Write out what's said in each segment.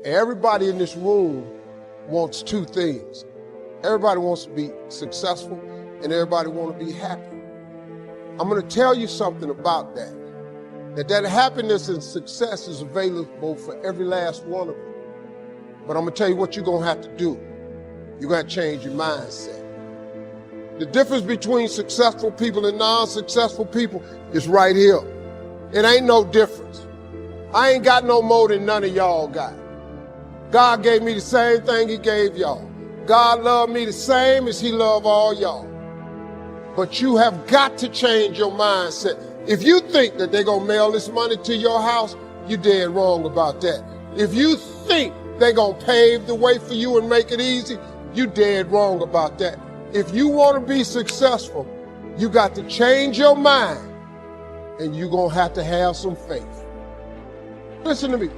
Everybody in this room wants two things. Everybody wants to be successful and everybody wants to be happy. I'm going to tell you something about that. That happiness and success is available for every last one of you. But I'm going to tell you what you're going to have to do. You're going to change your mindset. The difference between successful people and non-successful people is right here. It ain't no difference. I ain't got no more than none of y'all got. God gave me the same thing he gave y'all. God loved me the same as he loved all y'all. But you have got to change your mindset. If you think that they're going to mail this money to your house, you're dead wrong about that. If you think they're going to pave the way for you and make it easy, you're dead wrong about that. If you want to be successful, you got to change your mind, and you're going to have some faith. Listen to me.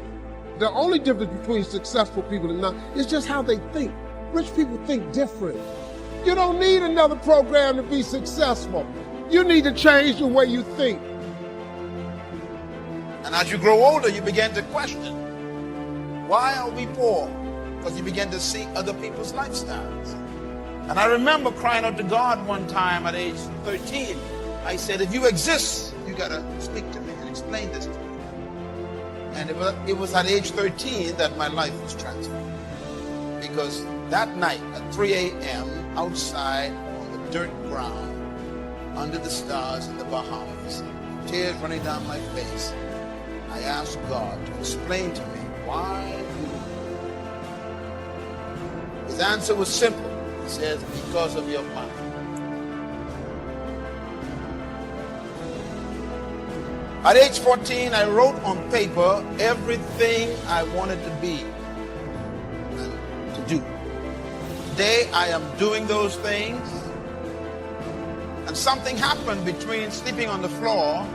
The only difference between successful people and not is just how they think. Rich people think different. You don't need another program to be successful. You need to change the way you think. And as you grow older, you begin to question, why are we poor? Because you begin to see other people's lifestyles. And I remember crying out to God one time at age 13. I said, if you exist, you got to speak to me and explain this to me. And it was at age 13 that my life was transformed. Because that night at 3 a.m. outside on the dirt ground, under the stars in the Bahamas, tears running down my face, I asked God to explain to me why. His answer was simple. He says, because of your mind. At age 14, I wrote on paper everything I wanted to be and to do. Today, I am doing those things. And something happened between sleeping on the floor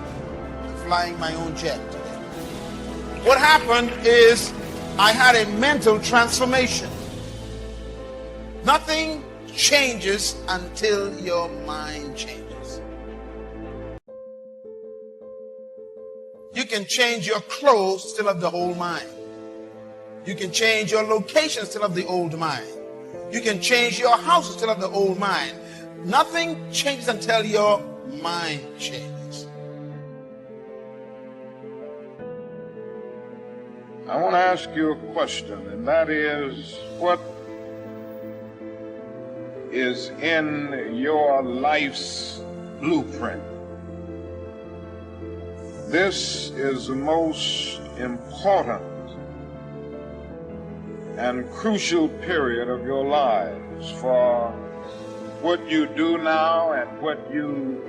and flying my own jet today. What happened is I had a mental transformation. Nothing changes until your mind changes. You can change your clothes, still have the old mind. You can change your location, still have the old mind. You can change your house, still have the old mind. Nothing changes until your mind changes. I want to ask you a question, and that is, what is in your life's blueprint? This is the most important and crucial period of your lives, for what you do now and what you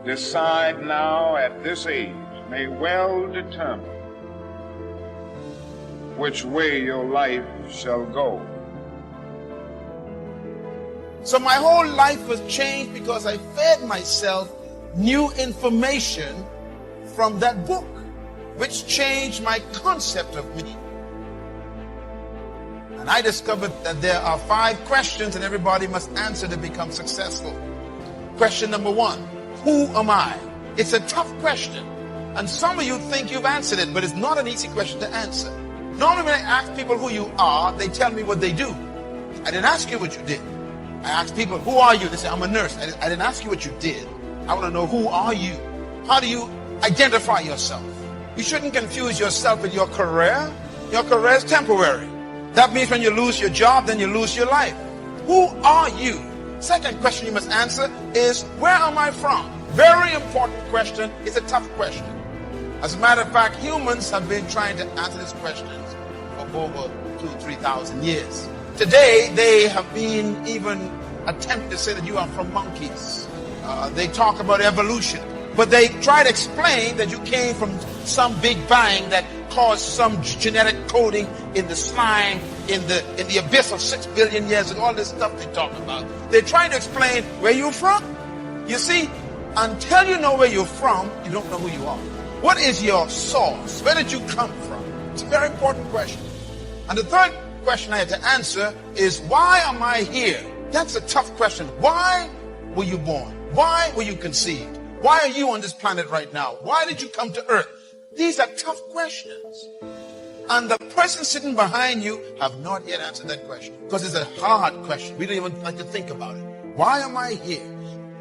decide now at this age may well determine which way your life shall go. So my whole life was changed because I fed myself new information from that book, which changed my concept of me. And I discovered that there are 5 questions that everybody must answer to become successful. Question number 1, who am I? It's a tough question. And some of you think you've answered it, but it's not an easy question to answer. Normally when I ask people who you are, they tell me what they do. I didn't ask you what you did. I ask people, who are you? They say, I'm a nurse. I didn't ask you what you did. I want to know, who are you? How do you identify yourself? You shouldn't confuse yourself with your career. Your career is temporary. That means when you lose your job, then you lose your life. Who are you? Second question you must answer is, where am I from? Very important question. It's a tough question. As a matter of fact, humans have been trying to answer these questions for over 2,000-3,000 years. Today, they have been even attempting to say that you are from monkeys. They talk about evolution. But they try to explain that you came from some big bang that caused some genetic coding in the slime, in the abyss of 6 billion years, and all this stuff they talk about. They're trying to explain where you're from. You see, until you know where you're from, you don't know who you are. What is your source? Where did you come from? It's a very important question. And the third question I had to answer is, why am I here? That's a tough question. Why were you born? Why were you conceived? Why are you on this planet right now? Why did you come to earth? These are tough questions. and the person sitting behind you have not yet answered that question. Because it's a hard question. We don't even like to think about it. Why am I here?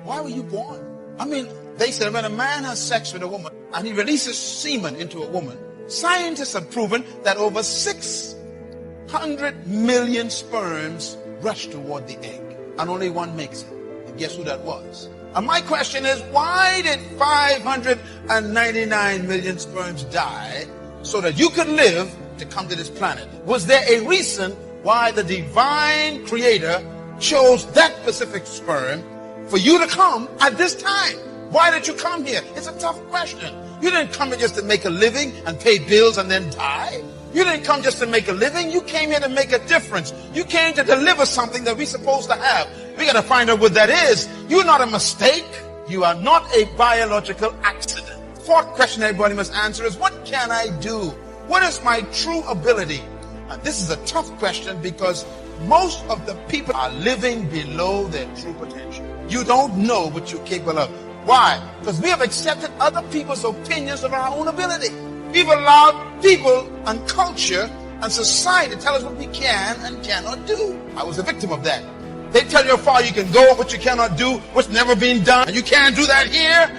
Why were you born? I mean, they said when a man has sex with a woman and he releases semen into a woman, scientists have proven that over 600 million sperms rush toward the egg and only one makes it. And guess who that was? And my question is, why did 599 million sperms die so that you could live to come to this planet? Was there a reason why the divine creator chose that specific sperm for you to come at this time? Why did you come here? It's a tough question. You didn't come here just to make a living and pay bills and then die. You didn't come just to make a living. You came here to make a difference. You came to deliver something that we're supposed to have. We got to find out what that is. You're not a mistake. You are not a biological accident. Fourth question everybody must answer is, what can I do? What is my true ability? And this is a tough question because most of the people are living below their true potential. You don't know what you're capable of. Why? Because we have accepted other people's opinions of our own ability. We've allowed people and culture and society to tell us what we can and cannot do. I was a victim of that. They tell you how far you can go, what you cannot do, what's never been done, and you can't do that here.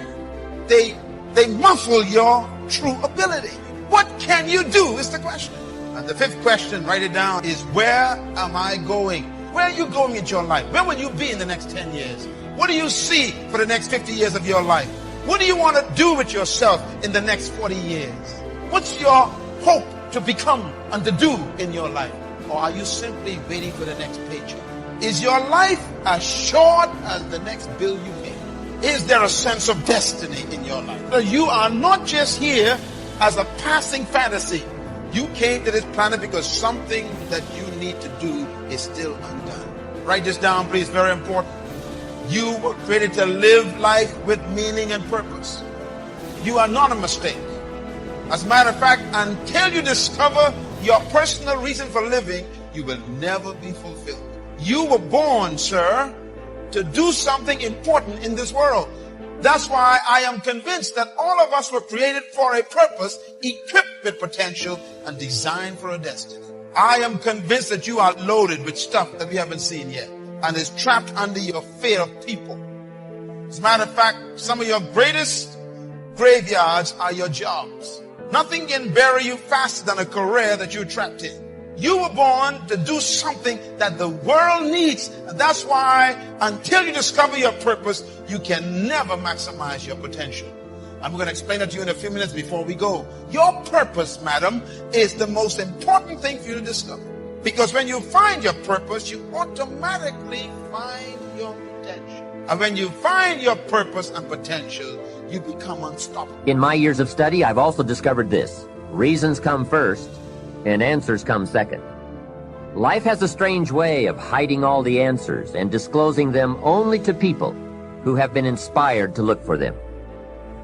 They muffle your true ability. What can you do is the question. And the fifth question, write it down, is where am I going? Where are you going in your life? Where will you be in the next 10 years? What do you see for the next 50 years of your life? What do you want to do with yourself in the next 40 years? What's your hope to become and to do in your life? Or are you simply waiting for the next paycheck? Is your life as short as the next bill you pay? Is there a sense of destiny in your life? So you are not just here as a passing fantasy. You came to this planet because something that you need to do is still undone. Write this down, please, very important. You were created to live life with meaning and purpose. You are not a mistake. As a matter of fact, until you discover your personal reason for living, you will never be fulfilled. You were born, sir, to do something important in this world. That's why I am convinced that all of us were created for a purpose, equipped with potential, and designed for a destiny. I am convinced that you are loaded with stuff that we haven't seen yet and is trapped under your fear of people. As a matter of fact, some of your greatest graveyards are your jobs. Nothing can bury you faster than a career that you're trapped in. You were born to do something that the world needs. And that's why until you discover your purpose, you can never maximize your potential. I'm going to explain that to you in a few minutes before we go. Your purpose, madam, is the most important thing for you to discover. Because when you find your purpose, you automatically find your potential. And when you find your purpose and potential, you become unstoppable. In my years of study, I've also discovered this. Reasons come first, and answers come second. Life has a strange way of hiding all the answers and disclosing them only to people who have been inspired to look for them,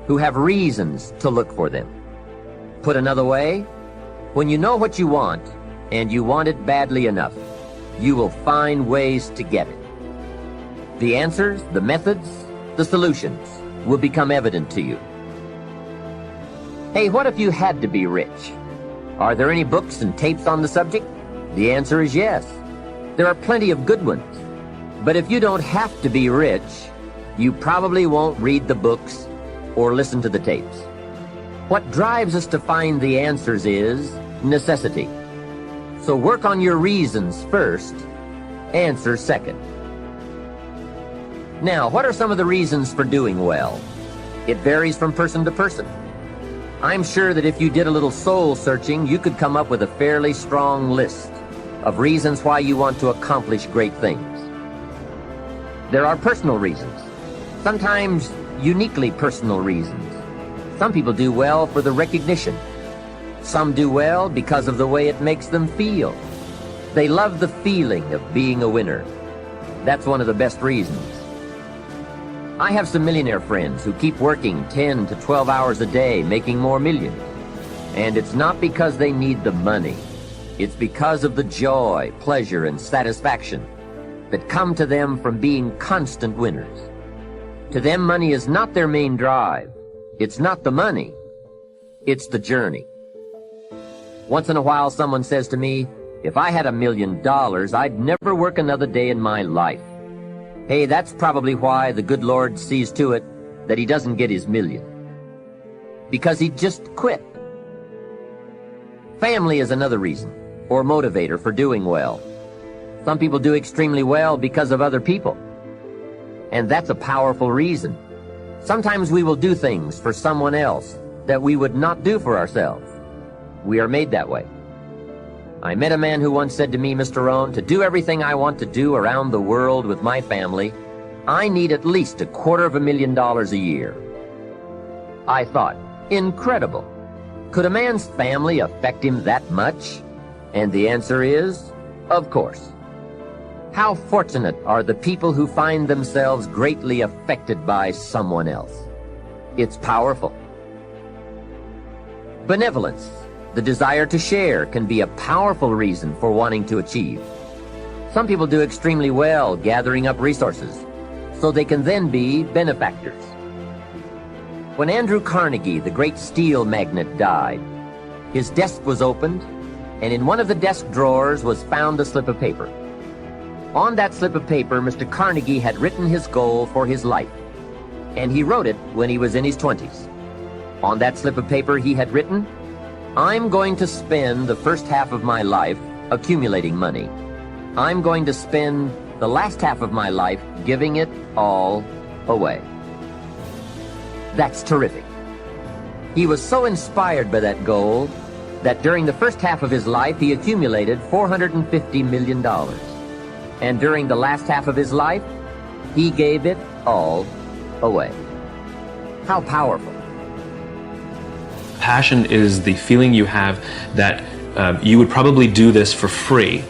who have reasons to look for them. Put another way, when you know what you want, and you want it badly enough, you will find ways to get it. The answers, the methods, the solutions will become evident to you. Hey, what if you had to be rich? Are there any books and tapes on the subject? The answer is yes. There are plenty of good ones. But if you don't have to be rich, you probably won't read the books or listen to the tapes. What drives us to find the answers is necessity. So work on your reasons first, answers second. Now, what are some of the reasons for doing well? It varies from person to person. I'm sure that if you did a little soul searching, you could come up with a fairly strong list of reasons why you want to accomplish great things. There are personal reasons, sometimes uniquely personal reasons. Some people do well for the recognition. Some do well because of the way it makes them feel. They love the feeling of being a winner. That's one of the best reasons. I have some millionaire friends who keep working 10 to 12 hours a day, making more millions. And it's not because they need the money. It's because of the joy, pleasure, and satisfaction that come to them from being constant winners. To them, money is not their main drive. It's not the money. It's the journey. Once in a while, someone says to me, if I had $1 million, I'd never work another day in my life. Hey, that's probably why the good Lord sees to it that he doesn't get his million. Because he just quit. Family is another reason, or motivator for doing well. Some people do extremely well because of other people. And that's a powerful reason. Sometimes we will do things for someone else that we would not do for ourselves. We are made that way. I met a man who once said to me, Mr. Rohn, to do everything I want to do around the world with my family, I need at least $250,000 a year. I thought, incredible. Could a man's family affect him that much? And the answer is, of course. How fortunate are the people who find themselves greatly affected by someone else. It's powerful. Benevolence, the desire to share, can be a powerful reason for wanting to achieve. Some people do extremely well gathering up resources, so they can then be benefactors. When Andrew Carnegie, the great steel magnate, died, his desk was opened, and in one of the desk drawers was found a slip of paper. On that slip of paper, Mr. Carnegie had written his goal for his life, and he wrote it when he was in his 20s. On that slip of paper he had written, I'm going to spend the first half of my life accumulating money. I'm going to spend the last half of my life giving it all away. That's terrific. He was so inspired by that goal that during the first half of his life he accumulated $450 million. And during the last half of his life, he gave it all away. How powerful. Passion is the feeling you have that you would probably do this for free.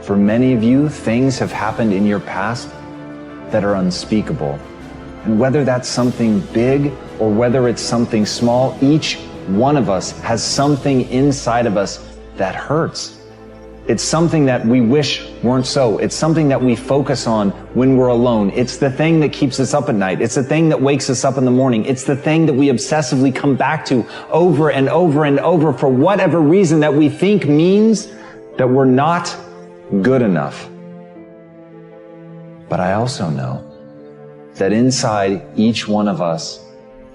For many of you, things have happened in your past that are unspeakable. And whether that's something big or whether it's something small, each one of us has something inside of us that hurts. It's something that we wish weren't so. It's something that we focus on when we're alone. It's the thing that keeps us up at night. It's the thing that wakes us up in the morning. It's the thing that we obsessively come back to over and over and over for whatever reason that we think means that we're not good enough. But I also know that inside each one of us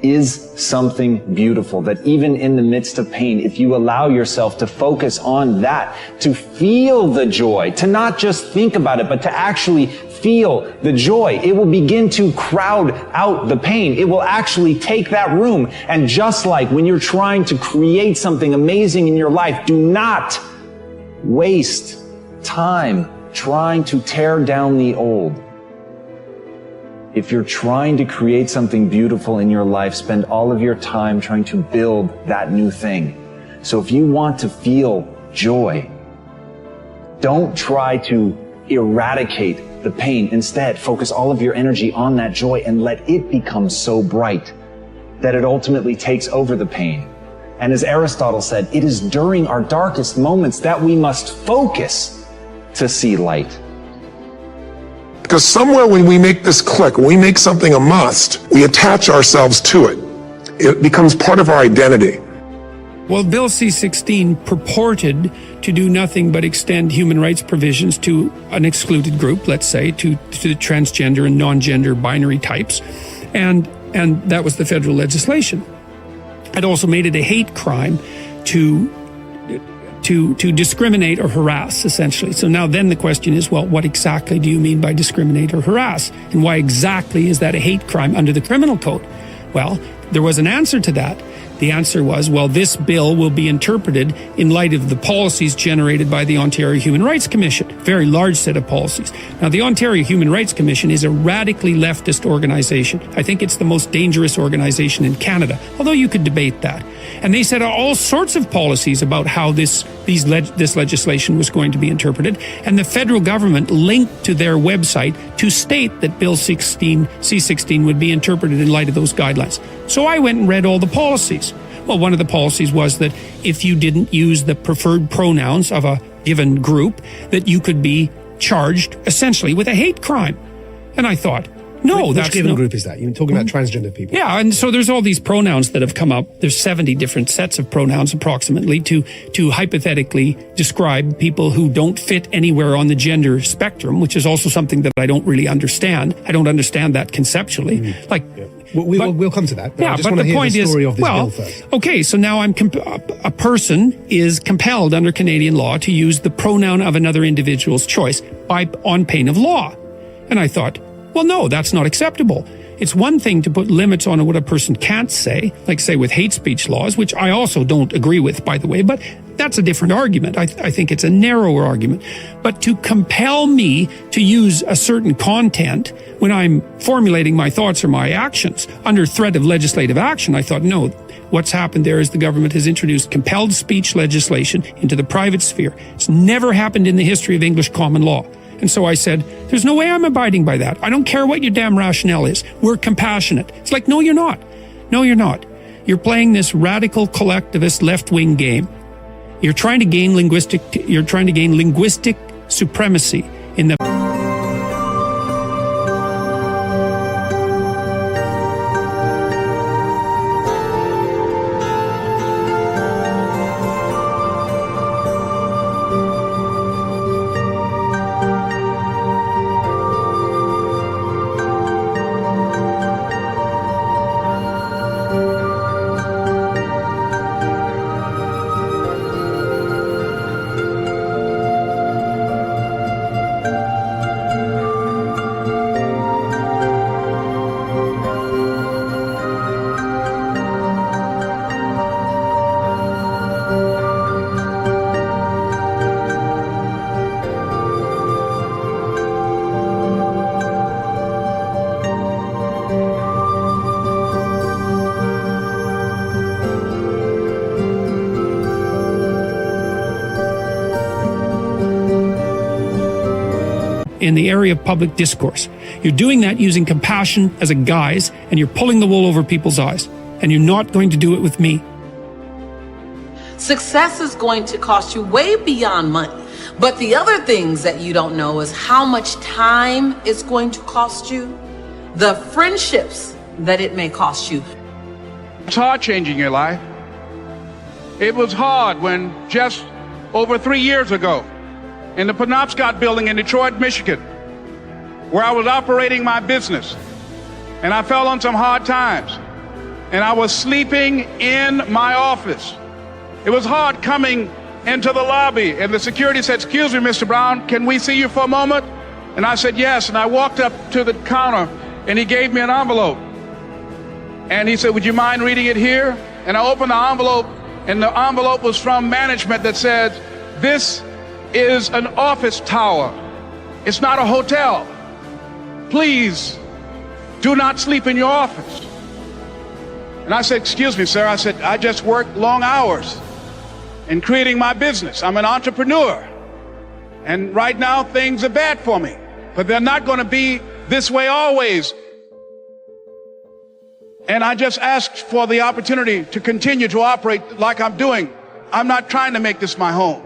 is something beautiful, that even in the midst of pain, if you allow yourself to focus on that, to feel the joy, to not just think about it, but to actually feel the joy, it will begin to crowd out the pain. It will actually take that room. And just like when you're trying to create something amazing in your life, do not waste time trying to tear down the old. If you're trying to create something beautiful in your life, spend all of your time trying to build that new thing. So if you want to feel joy, don't try to eradicate the pain. Instead, focus all of your energy on that joy and let it become so bright that it ultimately takes over the pain. And as Aristotle said, it is during our darkest moments that we must focus to see light. Because somewhere when we make this click, when we make something a must, we attach ourselves to it. It becomes part of our identity. Well, Bill C-16 purported to do nothing but extend human rights provisions to an excluded group, let's say, to the transgender and non-gender binary types. And that was the federal legislation. had also made it a hate crime to discriminate or harass, essentially. So now then the question is, well, what exactly do you mean by discriminate or harass? And why exactly is that a hate crime under the criminal code? Well, there was an answer to that. The answer was, well, this bill will be interpreted in light of the policies generated by the Ontario Human Rights Commission. Very large set of policies. Now, the Ontario Human Rights Commission is a radically leftist organization. I think it's the most dangerous organization in Canada, although you could debate that. And they set out all sorts of policies about how this legislation was going to be interpreted. And the federal government linked to their website to state that Bill C-16 would be interpreted in light of those guidelines. So I went and read all the policies. Well, one of the policies was that if you didn't use the preferred pronouns of a given group, that you could be charged essentially with a hate crime. And I thought, no, Which that's given group is that? You're talking about transgender people. Yeah, and so there's all these pronouns that have come up. There's 70 different sets of pronouns approximately to hypothetically describe people who don't fit anywhere on the gender spectrum, which is also something that I don't really understand. I don't understand that conceptually. We'll come to that. But yeah, I just but want to the hear point the story is, of this bill first. okay, so now a person is compelled under Canadian law to use the pronoun of another individual's choice on pain of law. And I thought, well, no, that's not acceptable. It's one thing to put limits on what a person can't say, like say with hate speech laws, which I also don't agree with, by the way, but that's a different argument. I think it's a narrower argument. But to compel me to use a certain content when I'm formulating my thoughts or my actions under threat of legislative action, I thought, no, what's happened there is the government has introduced compelled speech legislation into the private sphere. It's never happened in the history of English common law. And so I said, there's no way I'm abiding by that. I don't care what your damn rationale is. We're compassionate. It's like, no, you're not. No, you're not. You're playing this radical collectivist left-wing game. You're trying to gain linguistic supremacy in the in the area of public discourse. You're doing that using compassion as a guise, and you're pulling the wool over people's eyes. And you're not going to do it with me. Success is going to cost you way beyond money. But the other things that you don't know is how much time it's going to cost you, the friendships that it may cost you. It's hard changing your life. It was hard when just over 3 years ago, in the Penobscot building in Detroit, Michigan, where I was operating my business, and I fell on some hard times, and I was sleeping in my office. It was hard coming into the lobby, and the security said, "Excuse me, Mr. Brown, can we see you for a moment?" And I said, "Yes," and I walked up to the counter, and he gave me an envelope. And he said, "Would you mind reading it here?" And I opened the envelope, and the envelope was from management that said, "This is an office tower. It's not a hotel. Please do not sleep in your office." And I said, "Excuse me, sir." I said, "I just work long hours in creating my business. I'm an entrepreneur. And right now things are bad for me, but they're not going to be this way always. And I just asked for the opportunity to continue to operate like I'm doing. I'm not trying to make this my home."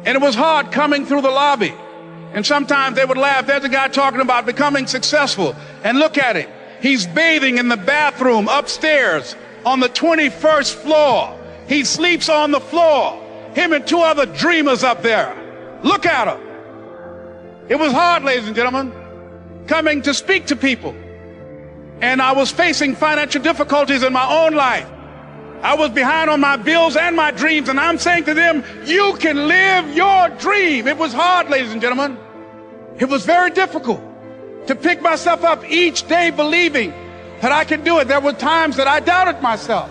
And it was hard coming through the lobby. And sometimes they would laugh. There's a guy talking about becoming successful. And look at him. He's bathing in the bathroom upstairs on the 21st floor. He sleeps on the floor. Him and two other dreamers up there. Look at him. It was hard, ladies and gentlemen, coming to speak to people. And I was facing financial difficulties in my own life. I was behind on my bills and my dreams, and I'm saying to them, you can live your dream. It was hard, ladies and gentlemen. It was very difficult to pick myself up each day believing that I could do it. There were times that I doubted myself.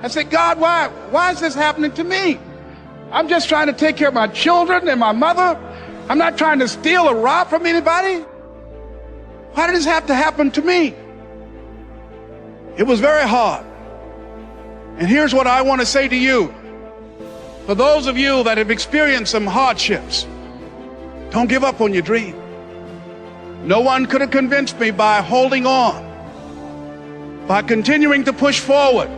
I said, God, why is this happening to me? I'm just trying to take care of my children and my mother. I'm not trying to steal or rob from anybody. Why did this have to happen to me? It was very hard. And here's what I want to say to you. For those of you that have experienced some hardships, don't give up on your dream. No one could have convinced me by holding on, by continuing to push forward,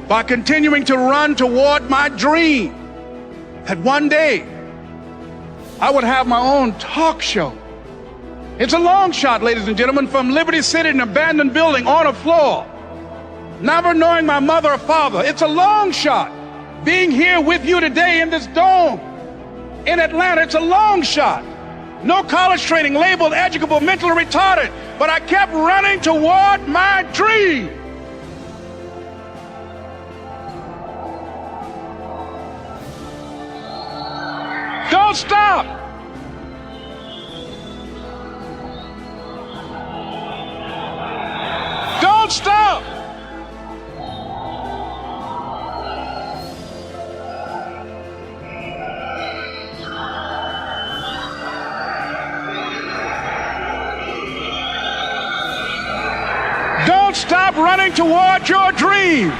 by continuing to run toward my dream, that one day I would have my own talk show. It's a long shot, ladies and gentlemen, from Liberty City, an abandoned building on a floor, never knowing my mother or father. It's a long shot. Being here with you today in this dome in Atlanta, it's a long shot. No college training, labeled educable, mentally retarded, but I kept running toward my dream. Don't stop. Don't stop. Don't stop running toward your dream.